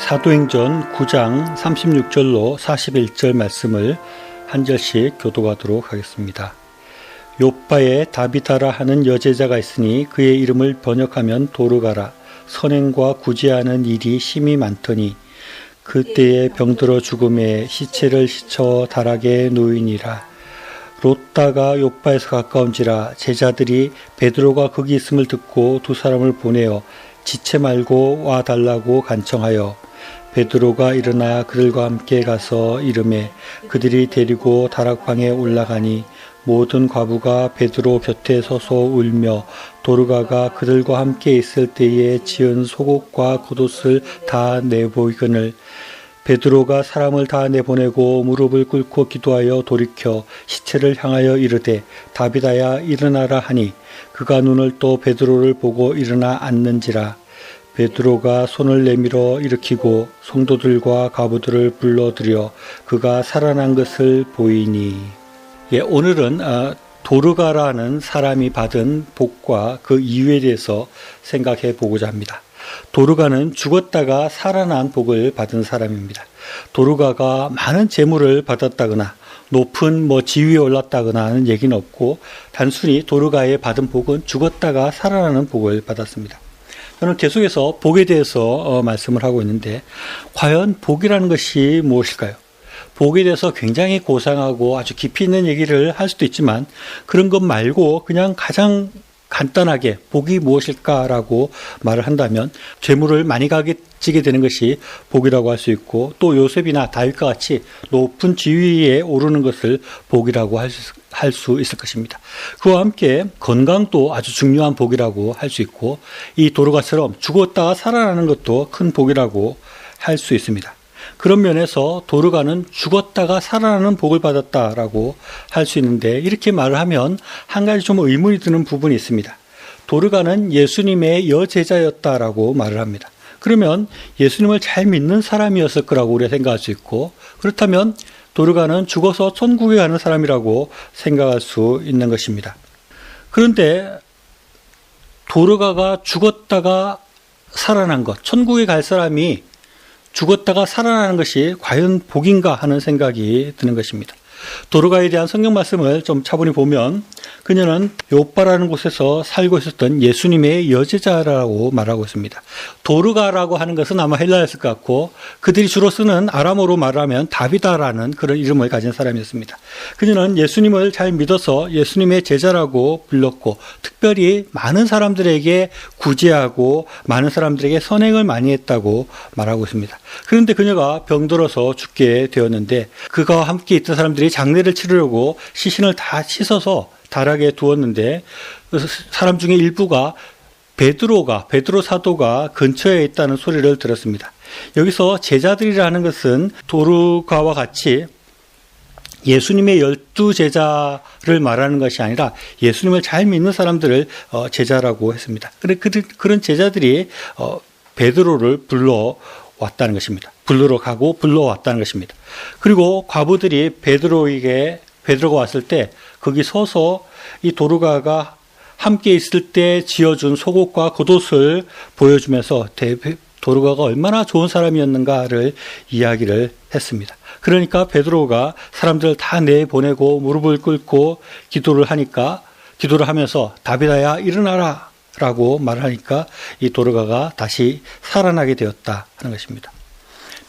사도행전 9장 36절로 41절 말씀을 한 절씩 교독하도록 하겠습니다. 요빠에 다비다라 하는 여제자가 있으니 그의 이름을 번역하면 도르가라. 선행과 구제하는 일이 심히 많더니 그때에 병들어 죽음에 시체를 싣어 다락에 놓이니라. 롯다가 요빠에서 가까운지라 제자들이 베드로가 거기 있음을 듣고 두 사람을 보내어 지체 말고 와달라고 간청하여 베드로가 일어나 그들과 함께 가서 이르매 그들이 데리고 다락방에 올라가니 모든 과부가 베드로 곁에 서서 울며 도르가가 그들과 함께 있을 때에 지은 속옷과 겉옷을 다 내보이거늘 베드로가 사람을 다 내보내고 무릎을 꿇고 기도하여 돌이켜 시체를 향하여 이르되 다비다야 일어나라 하니 그가 눈을 떠 베드로를 보고 일어나 앉는지라. 베드로가 손을 내밀어 일으키고 성도들과 과부들을 불러들여 그가 살아난 것을 보이니. 오늘은 도르가라는 사람이 받은 복과 그 이유에 대해서 생각해 보고자 합니다. 도르가는 죽었다가 살아난 복을 받은 사람입니다. 도르가가 많은 재물을 받았다거나 높은 지위에 올랐다거나 하는 얘기는 없고 단순히 도르가의 받은 복은 죽었다가 살아나는 복을 받았습니다. 저는 계속해서 복에 대해서 말씀을 하고 있는데 과연 복이라는 것이 무엇일까요? 복에 대해서 굉장히 고상하고 아주 깊이 있는 얘기를 할 수도 있지만 그런 것 말고 그냥 가장 간단하게 복이 무엇일까라고 말을 한다면 재물을 많이 가지게 되는 것이 복이라고 할 수 있고 또 요셉이나 다윗과 같이 높은 지위에 오르는 것을 복이라고 할 수 있을 것입니다. 그와 함께 건강도 아주 중요한 복이라고 할 수 있고 이 도르가처럼 죽었다가 살아나는 것도 큰 복이라고 할 수 있습니다. 그런 면에서 도르가는 죽었다가 살아나는 복을 받았다라고 할 수 있는데 이렇게 말을 하면 한 가지 좀 의문이 드는 부분이 있습니다. 도르가는 예수님의 여제자였다라고 말을 합니다. 그러면 예수님을 잘 믿는 사람이었을 거라고 우리가 생각할 수 있고 그렇다면 도르가는 죽어서 천국에 가는 사람이라고 생각할 수 있는 것입니다. 그런데 도르가가 죽었다가 살아난 것, 천국에 갈 사람이 죽었다가 살아나는 것이 과연 복인가 하는 생각이 드는 것입니다. 도르가에 대한 성경 말씀을 좀 차분히 보면 그녀는 요빠라는 곳에서 살고 있었던 예수님의 여제자라고 말하고 있습니다. 도르가라고 하는 것은 아마 헬라였을 것 같고 그들이 주로 쓰는 아람어로 말하면 다비다라는 그런 이름을 가진 사람이었습니다. 그녀는 예수님을 잘 믿어서 예수님의 제자라고 불렀고 특별히 많은 사람들에게 구제하고 많은 사람들에게 선행을 많이 했다고 말하고 있습니다. 그런데 그녀가 병들어서 죽게 되었는데 그가 함께 있던 사람들이 장례를 치르려고 시신을 다 씻어서 다락에 두었는데 사람 중에 일부가 베드로 사도가 근처에 있다는 소리를 들었습니다. 여기서 제자들이라는 것은 도르가와 같이 예수님의 12제자를 말하는 것이 아니라 예수님을 잘 믿는 사람들을 제자라고 했습니다. 그런 제자들이 베드로를 불러왔다는 것입니다. 불러왔다는 것입니다. 그리고 과부들이 베드로가 왔을 때 거기 서서 이 도르가가 함께 있을 때 지어준 속옷과 겉옷을 보여주면서 도르가가 얼마나 좋은 사람이었는가를 이야기를 했습니다. 그러니까 베드로가 사람들을 다 내보내고 무릎을 꿇고 기도를 하면서 다비다야 일어나라 라고 말하니까 이 도르가가 다시 살아나게 되었다 하는 것입니다.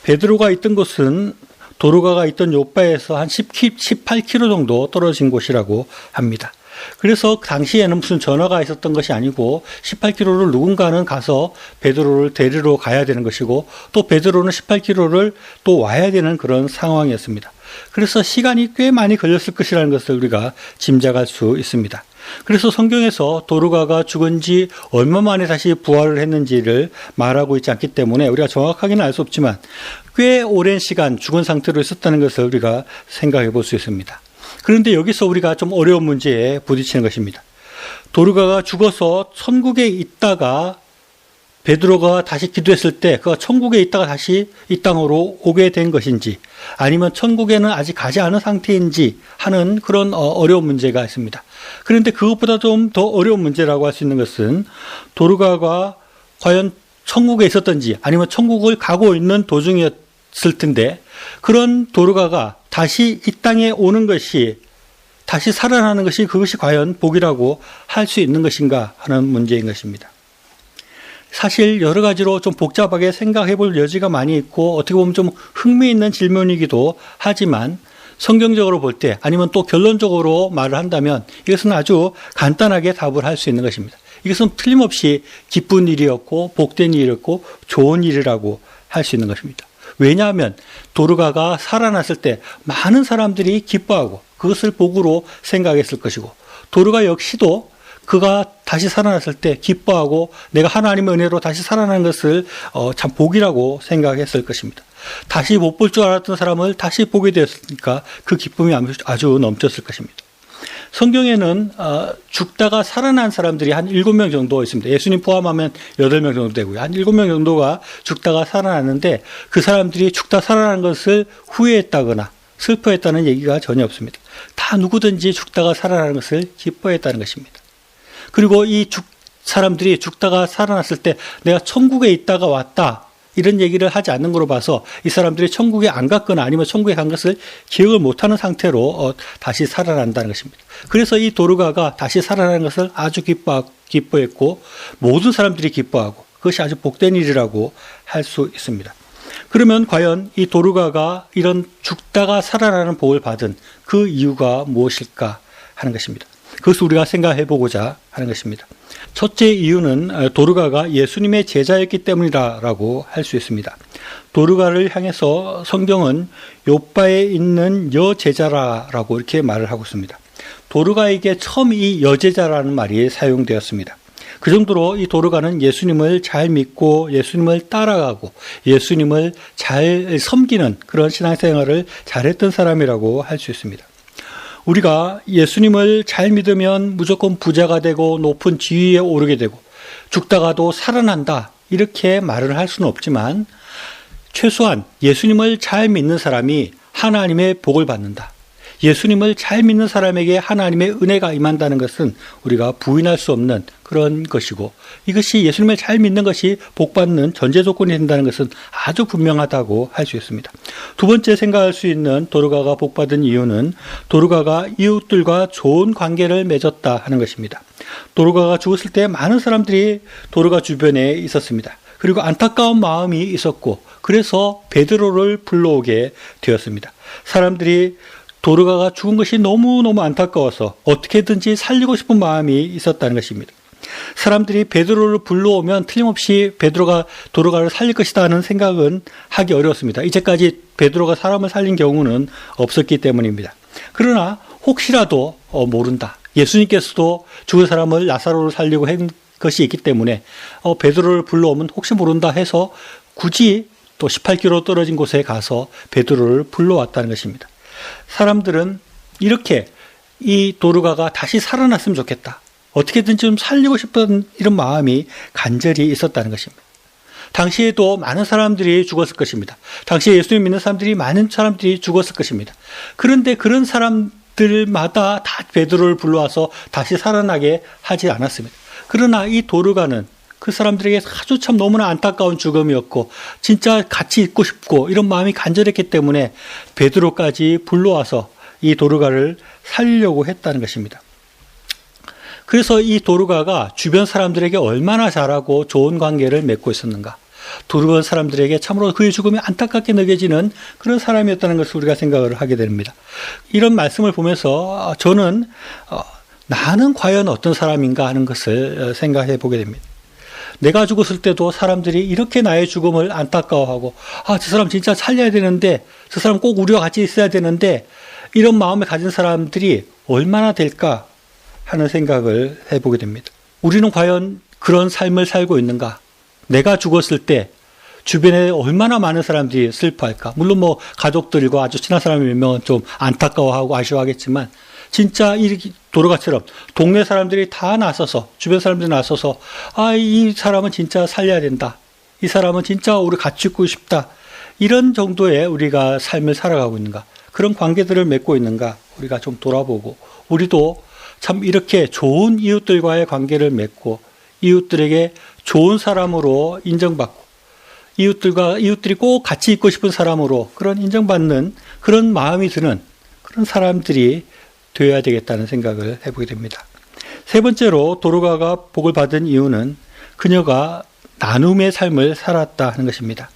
베드로가 있던 곳은 도르가가 있던 요빠에서 한 18km 정도 떨어진 곳이라고 합니다. 그래서 당시에는 무슨 전화가 있었던 것이 아니고 18km를 누군가는 가서 베드로를 데리러 가야 되는 것이고 또 베드로는 18km를 또 와야 되는 그런 상황이었습니다. 그래서 시간이 꽤 많이 걸렸을 것이라는 것을 우리가 짐작할 수 있습니다. 그래서 성경에서 도르가가 죽은 지 얼마 만에 다시 부활을 했는지를 말하고 있지 않기 때문에 우리가 정확하게는 알 수 없지만 꽤 오랜 시간 죽은 상태로 있었다는 것을 우리가 생각해 볼 수 있습니다. 그런데 여기서 우리가 좀 어려운 문제에 부딪히는 것입니다. 도르가가 죽어서 천국에 있다가 베드로가 다시 기도했을 때 그가 천국에 있다가 다시 이 땅으로 오게 된 것인지 아니면 천국에는 아직 가지 않은 상태인지 하는 그런 어려운 문제가 있습니다. 그런데 그것보다 좀 더 어려운 문제라고 할 수 있는 것은 도르가가 과연 천국에 있었던지 아니면 천국을 가고 있는 도중이었을 텐데 그런 도르가가 다시 이 땅에 오는 것이 다시 살아나는 것이 그것이 과연 복이라고 할 수 있는 것인가 하는 문제인 것입니다. 사실 여러 가지로 좀 복잡하게 생각해 볼 여지가 많이 있고 어떻게 보면 좀 흥미있는 질문이기도 하지만 성경적으로 볼 때 아니면 또 결론적으로 말을 한다면 이것은 아주 간단하게 답을 할 수 있는 것입니다. 이것은 틀림없이 기쁜 일이었고 복된 일이었고 좋은 일이라고 할 수 있는 것입니다. 왜냐하면 도르가가 살아났을 때 많은 사람들이 기뻐하고 그것을 복으로 생각했을 것이고 도르가 역시도 그가 다시 살아났을 때 기뻐하고 내가 하나님의 은혜로 다시 살아난 것을 참 복이라고 생각했을 것입니다. 다시 못 볼 줄 알았던 사람을 다시 보게 되었으니까 그 기쁨이 아주 넘쳤을 것입니다. 성경에는 죽다가 살아난 사람들이 한 7명 정도 있습니다. 예수님 포함하면 8명 정도 되고요. 한 7명 정도가 죽다가 살아났는데 그 사람들이 죽다 살아난 것을 후회했다거나 슬퍼했다는 얘기가 전혀 없습니다. 다 누구든지 죽다가 살아나는 것을 기뻐했다는 것입니다. 그리고 이 사람들이 죽다가 살아났을 때 내가 천국에 있다가 왔다 이런 얘기를 하지 않는 걸로 봐서 이 사람들이 천국에 안 갔거나 아니면 천국에 간 것을 기억을 못하는 상태로 다시 살아난다는 것입니다. 그래서 이 도르가가 다시 살아나는 것을 아주 기뻐했고 모든 사람들이 기뻐하고 그것이 아주 복된 일이라고 할 수 있습니다. 그러면 과연 이 도르가가 이런 죽다가 살아나는 복을 받은 그 이유가 무엇일까 하는 것입니다. 그것을 우리가 생각해 보고자 하는 것입니다. 첫째 이유는 도르가가 예수님의 제자였기 때문이라고 할 수 있습니다. 도르가를 향해서 성경은 요빠에 있는 여제자라고 이렇게 말을 하고 있습니다. 도르가에게 처음 이 여제자라는 말이 사용되었습니다. 그 정도로 이 도르가는 예수님을 잘 믿고 예수님을 따라가고 예수님을 잘 섬기는 그런 신앙생활을 잘했던 사람이라고 할 수 있습니다. 우리가 예수님을 잘 믿으면 무조건 부자가 되고 높은 지위에 오르게 되고 죽다가도 살아난다 이렇게 말을 할 수는 없지만 최소한 예수님을 잘 믿는 사람이 하나님의 복을 받는다. 예수님을 잘 믿는 사람에게 하나님의 은혜가 임한다는 것은 우리가 부인할 수 없는 그런 것이고 이것이 예수님을 잘 믿는 것이 복받는 전제 조건이 된다는 것은 아주 분명하다고 할 수 있습니다. 두 번째 생각할 수 있는 도르가가 복받은 이유는 도르가가 이웃들과 좋은 관계를 맺었다 하는 것입니다. 도르가가 죽었을 때 많은 사람들이 도르가 주변에 있었습니다. 그리고 안타까운 마음이 있었고 그래서 베드로를 불러오게 되었습니다. 사람들이 도르가가 죽은 것이 너무너무 안타까워서 어떻게든지 살리고 싶은 마음이 있었다는 것입니다. 사람들이 베드로를 불러오면 틀림없이 베드로가 도르가를 살릴 것이다 하는 생각은 하기 어려웠습니다. 이제까지 베드로가 사람을 살린 경우는 없었기 때문입니다. 그러나 혹시라도 모른다. 예수님께서도 죽은 사람을 나사로를 살리고 한 것이 있기 때문에 베드로를 불러오면 혹시 모른다 해서 굳이 또 18km 떨어진 곳에 가서 베드로를 불러왔다는 것입니다. 사람들은 이렇게 이 도르가가 다시 살아났으면 좋겠다. 어떻게든 좀 살리고 싶은 이런 마음이 간절히 있었다는 것입니다. 당시에도 많은 사람들이 죽었을 것입니다. 당시에 예수님 믿는 사람들이 많은 사람들이 죽었을 것입니다. 그런데 그런 사람들마다 다 베드로를 불러와서 다시 살아나게 하지 않았습니다. 그러나 이 도르가는 그 사람들에게 아주 참 너무나 안타까운 죽음이었고 진짜 같이 있고 싶고 이런 마음이 간절했기 때문에 베드로까지 불러와서 이 도르가를 살리려고 했다는 것입니다. 그래서 이 도르가가 주변 사람들에게 얼마나 잘하고 좋은 관계를 맺고 있었는가. 도르가 사람들에게 참으로 그의 죽음이 안타깝게 느껴지는 그런 사람이었다는 것을 우리가 생각을 하게 됩니다. 이런 말씀을 보면서 저는 나는 과연 어떤 사람인가 하는 것을 생각해 보게 됩니다. 내가 죽었을 때도 사람들이 이렇게 나의 죽음을 안타까워하고 저 사람 진짜 살려야 되는데 저 사람 꼭 우리와 같이 있어야 되는데 이런 마음을 가진 사람들이 얼마나 될까 하는 생각을 해보게 됩니다. 우리는 과연 그런 삶을 살고 있는가? 내가 죽었을 때 주변에 얼마나 많은 사람들이 슬퍼할까? 물론 뭐 가족들과 아주 친한 사람이 몇 명은 좀 안타까워하고 아쉬워하겠지만 진짜 이 도르가처럼 동네 사람들이 다 나서서 주변 사람들이 나서서 이 사람은 진짜 살려야 된다. 이 사람은 진짜 우리 같이 있고 싶다. 이런 정도의 우리가 삶을 살아가고 있는가. 그런 관계들을 맺고 있는가 우리가 좀 돌아보고 우리도 참 이렇게 좋은 이웃들과의 관계를 맺고 이웃들에게 좋은 사람으로 인정받고 이웃들이 꼭 같이 있고 싶은 사람으로 그런 인정받는 그런 마음이 드는 그런 사람들이 되어야 되겠다는 생각을 해보게 됩니다. 세 번째로 도르가가 복을 받은 이유는 그녀가 나눔의 삶을 살았다 하는 것입니다.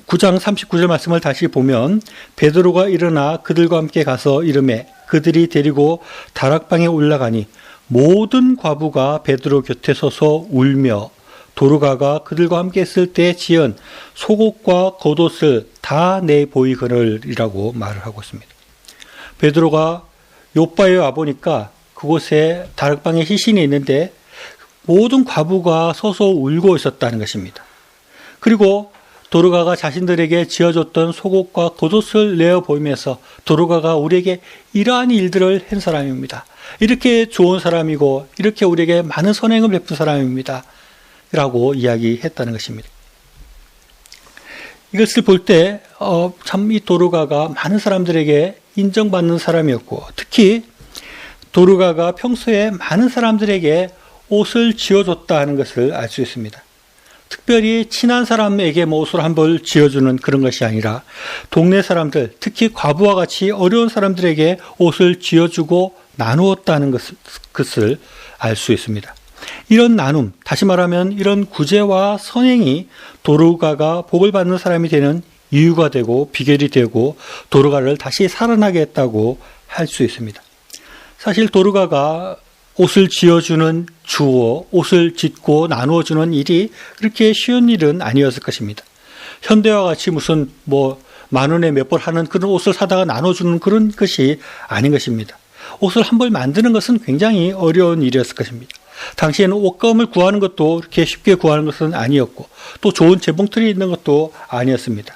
9장 39절 말씀을 다시 보면 베드로가 일어나 그들과 함께 가서 이르매 그들이 데리고 다락방에 올라가니 모든 과부가 베드로 곁에 서서 울며 도르가가 그들과 함께 있을 때 지은 속옷과 겉옷을 다 내보이거늘이라고 말을 하고 있습니다. 베드로가 요바에 와보니까 그곳에 다락방에 시신이 있는데 모든 과부가 서서 울고 있었다는 것입니다. 그리고 도르가가 자신들에게 지어줬던 속옷과 겉옷을 내어 보이면서 도르가가 우리에게 이러한 일들을 한 사람입니다. 이렇게 좋은 사람이고 이렇게 우리에게 많은 선행을 베푼 사람입니다. 라고 이야기했다는 것입니다. 이것을 볼 때 참 이 도르가가 많은 사람들에게 인정받는 사람이었고 특히 도르가가 평소에 많은 사람들에게 옷을 지어줬다 하는 것을 알 수 있습니다. 특별히 친한 사람에게 옷을 한 벌 지어주는 그런 것이 아니라 동네 사람들, 특히 과부와 같이 어려운 사람들에게 옷을 지어주고 나누었다는 것을 알 수 있습니다. 이런 나눔, 다시 말하면 이런 구제와 선행이 도르가가 복을 받는 사람이 되는 이유가 되고 비결이 되고 도르가를 다시 살아나게 했다고 할 수 있습니다. 사실 도르가가 옷을 지어주는 주어, 옷을 짓고 나누어주는 일이 그렇게 쉬운 일은 아니었을 것입니다. 현대와 같이 무슨 만 원에 몇 벌 하는 그런 옷을 사다가 나눠주는 그런 것이 아닌 것입니다. 옷을 한 벌 만드는 것은 굉장히 어려운 일이었을 것입니다. 당시에는 옷감을 구하는 것도 그렇게 쉽게 구하는 것은 아니었고 또 좋은 재봉틀이 있는 것도 아니었습니다.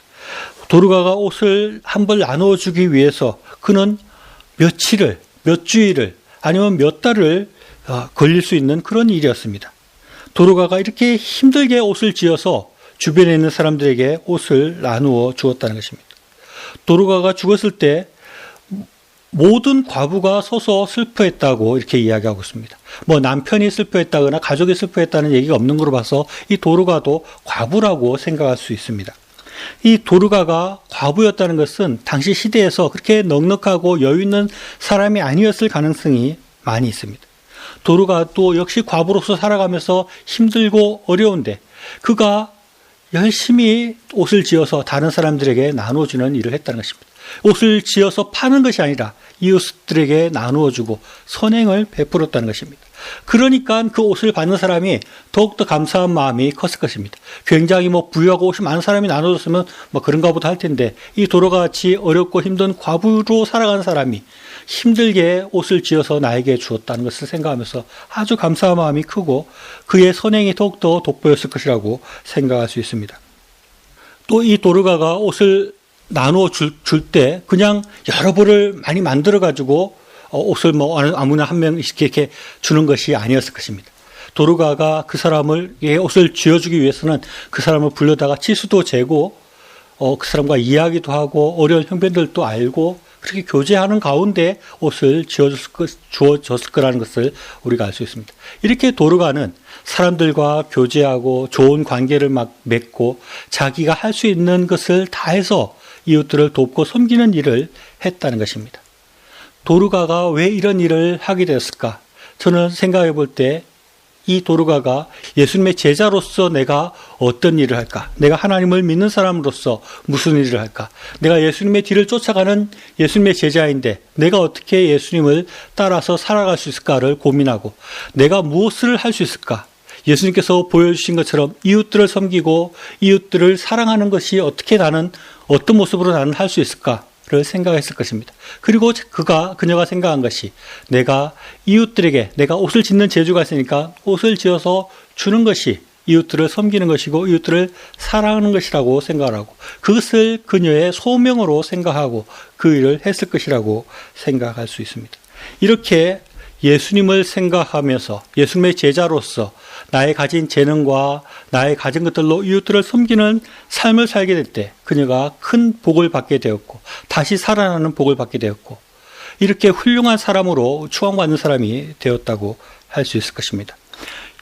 도르가가 옷을 한 벌 나눠주기 위해서 그는 며칠을, 몇 주일을 아니면 몇 달을 걸릴 수 있는 그런 일이었습니다. 도르가가 이렇게 힘들게 옷을 지어서 주변에 있는 사람들에게 옷을 나누어 주었다는 것입니다. 도르가가 죽었을 때 모든 과부가 서서 슬퍼했다고 이렇게 이야기하고 있습니다. 남편이 슬퍼했다거나 가족이 슬퍼했다는 얘기가 없는 걸로 봐서 이 도르가도 과부라고 생각할 수 있습니다. 이 도르가가 과부였다는 것은 당시 시대에서 그렇게 넉넉하고 여유 있는 사람이 아니었을 가능성이 많이 있습니다. 도르가도 역시 과부로서 살아가면서 힘들고 어려운데 그가 열심히 옷을 지어서 다른 사람들에게 나눠주는 일을 했다는 것입니다. 옷을 지어서 파는 것이 아니라 이웃들에게 나누어주고 선행을 베풀었다는 것입니다. 그러니까 그 옷을 받는 사람이 더욱더 감사한 마음이 컸을 것입니다. 굉장히 부유하고 옷이 많은 사람이 나눠줬으면 그런가 보다 할 텐데 이 도르가 같이 어렵고 힘든 과부로 살아가는 사람이 힘들게 옷을 지어서 나에게 주었다는 것을 생각하면서 아주 감사한 마음이 크고 그의 선행이 더욱더 돋보였을 것이라고 생각할 수 있습니다. 또 이 도르가가 옷을 나누어 줄 때 그냥 여러 벌을 많이 만들어 가지고 옷을 아무나 한 명씩 이렇게 주는 것이 아니었을 것입니다. 도르가가 그 사람을 옷을 지어주기 위해서는 그 사람을 불러다가 치수도 재고 그 사람과 이야기도 하고 어려운 형편들도 알고 그렇게 교제하는 가운데 옷을 주어줬을 거라는 것을 우리가 알 수 있습니다. 이렇게 도르가는 사람들과 교제하고 좋은 관계를 맺고 자기가 할 수 있는 것을 다해서 이웃들을 돕고 섬기는 일을 했다는 것입니다. 도르가가 왜 이런 일을 하게 되었을까? 저는 생각해 볼 때 이 도르가가 예수님의 제자로서 내가 어떤 일을 할까? 내가 하나님을 믿는 사람으로서 무슨 일을 할까? 내가 예수님의 뒤를 쫓아가는 예수님의 제자인데 내가 어떻게 예수님을 따라서 살아갈 수 있을까를 고민하고 내가 무엇을 할 수 있을까? 예수님께서 보여주신 것처럼 이웃들을 섬기고 이웃들을 사랑하는 것이 어떤 모습으로 나는 할 수 있을까를 생각했을 것입니다. 그리고 그녀가 생각한 것이 내가 이웃들에게 내가 옷을 짓는 재주가 있으니까 옷을 지어서 주는 것이 이웃들을 섬기는 것이고 이웃들을 사랑하는 것이라고 생각을 하고 그것을 그녀의 소명으로 생각하고 그 일을 했을 것이라고 생각할 수 있습니다. 이렇게 예수님을 생각하면서 예수님의 제자로서 나의 가진 재능과 나의 가진 것들로 이웃들을 섬기는 삶을 살게 될 때 그녀가 큰 복을 받게 되었고 다시 살아나는 복을 받게 되었고 이렇게 훌륭한 사람으로 추앙받는 사람이 되었다고 할 수 있을 것입니다.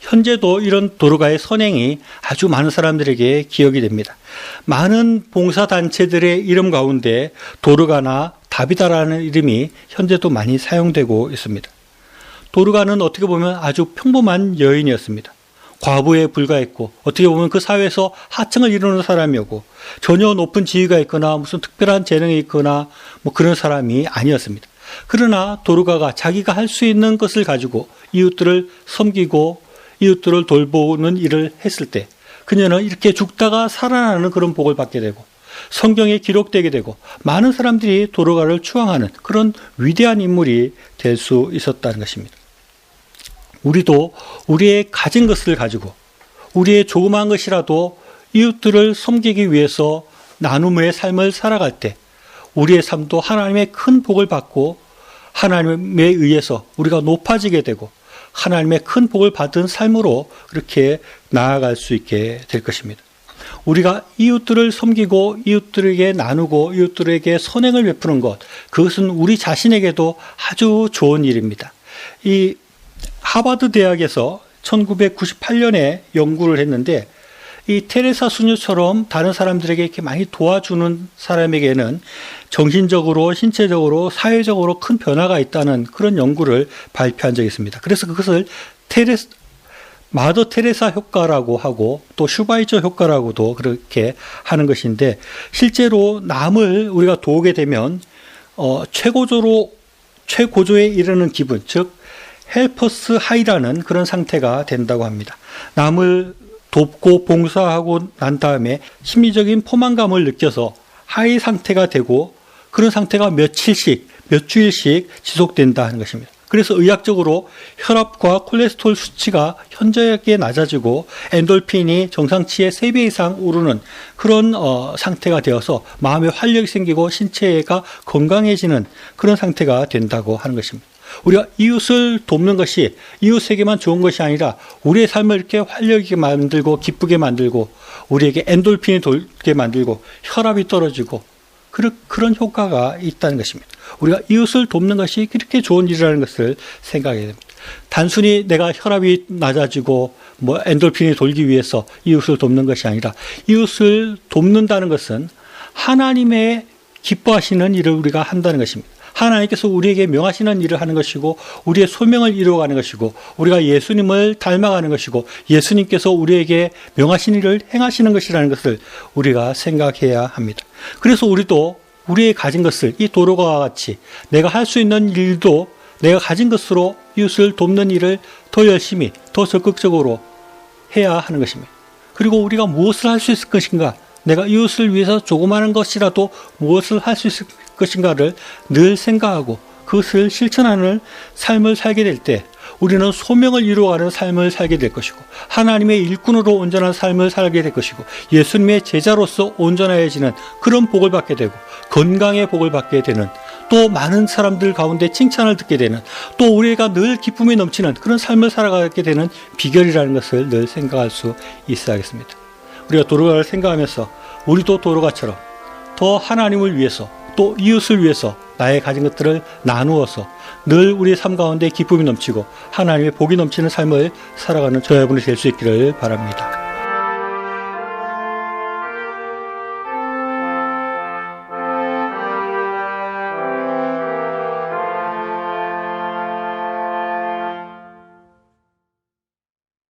현재도 이런 도르가의 선행이 아주 많은 사람들에게 기억이 됩니다. 많은 봉사단체들의 이름 가운데 도르가나 다비다라는 이름이 현재도 많이 사용되고 있습니다. 도르가는 어떻게 보면 아주 평범한 여인이었습니다. 과부에 불과했고 어떻게 보면 그 사회에서 하층을 이루는 사람이었고 전혀 높은 지위가 있거나 무슨 특별한 재능이 있거나 뭐 그런 사람이 아니었습니다. 그러나 도르가가 자기가 할 수 있는 것을 가지고 이웃들을 섬기고 이웃들을 돌보는 일을 했을 때 그녀는 이렇게 죽다가 살아나는 그런 복을 받게 되고 성경에 기록되게 되고 많은 사람들이 도르가를 추앙하는 그런 위대한 인물이 될 수 있었다는 것입니다. 우리도 우리의 가진 것을 가지고 우리의 조그마한 것이라도 이웃들을 섬기기 위해서 나눔의 삶을 살아갈 때 우리의 삶도 하나님의 큰 복을 받고 하나님에 의해서 우리가 높아지게 되고 하나님의 큰 복을 받은 삶으로 그렇게 나아갈 수 있게 될 것입니다. 우리가 이웃들을 섬기고 이웃들에게 나누고 이웃들에게 선행을 베푸는 것, 그것은 우리 자신에게도 아주 좋은 일입니다. 이 하버드 대학에서 1998년에 연구를 했는데 이 테레사 수녀처럼 다른 사람들에게 이렇게 많이 도와주는 사람에게는 정신적으로, 신체적으로, 사회적으로 큰 변화가 있다는 그런 연구를 발표한 적이 있습니다. 그래서 그것을 마더 테레사 효과라고 하고 또 슈바이처 효과라고도 그렇게 하는 것인데 실제로 남을 우리가 도우게 되면 최고조에 이르는 기분, 즉 헬퍼스 하이라는 그런 상태가 된다고 합니다. 남을 돕고 봉사하고 난 다음에 심리적인 포만감을 느껴서 하이 상태가 되고 그런 상태가 몇 주일씩 지속된다 하는 것입니다. 그래서 의학적으로 혈압과 콜레스테롤 수치가 현저하게 낮아지고 엔돌핀이 정상치의 3배 이상 오르는 그런 상태가 되어서 마음에 활력이 생기고 신체가 건강해지는 그런 상태가 된다고 하는 것입니다. 우리가 이웃을 돕는 것이 이웃에게만 좋은 것이 아니라 우리의 삶을 이렇게 활력 있게 만들고 기쁘게 만들고 우리에게 엔돌핀이 돌게 만들고 혈압이 떨어지고 그런 효과가 있다는 것입니다. 우리가 이웃을 돕는 것이 그렇게 좋은 일이라는 것을 생각해야 됩니다. 단순히 내가 혈압이 낮아지고 엔돌핀이 돌기 위해서 이웃을 돕는 것이 아니라 이웃을 돕는다는 것은 하나님의 기뻐하시는 일을 우리가 한다는 것입니다. 하나님께서 우리에게 명하시는 일을 하는 것이고 우리의 소명을 이루어가는 것이고 우리가 예수님을 닮아가는 것이고 예수님께서 우리에게 명하신 일을 행하시는 것이라는 것을 우리가 생각해야 합니다. 그래서 우리도 우리의 가진 것을 이 도로가와 같이 내가 할 수 있는 일도 내가 가진 것으로 이웃을 돕는 일을 더 열심히 더 적극적으로 해야 하는 것입니다. 그리고 우리가 무엇을 할 수 있을 것인가, 내가 이웃을 위해서 조그마한 것이라도 무엇을 할 수 있을 것인가를 늘 생각하고 그것을 실천하는 삶을 살게 될 때 우리는 소명을 이루어가는 삶을 살게 될 것이고 하나님의 일꾼으로 온전한 삶을 살게 될 것이고 예수님의 제자로서 온전해지는 그런 복을 받게 되고 건강의 복을 받게 되는 또 많은 사람들 가운데 칭찬을 듣게 되는 또 우리가 늘 기쁨이 넘치는 그런 삶을 살아가게 되는 비결이라는 것을 늘 생각할 수 있어야겠습니다. 우리가 도로가를 생각하면서 우리도 도로가처럼 더 하나님을 위해서 또 이웃을 위해서 나의 가진 것들을 나누어서 늘 우리의 삶 가운데 기쁨이 넘치고 하나님의 복이 넘치는 삶을 살아가는 저와 여러분이 될 수 있기를 바랍니다.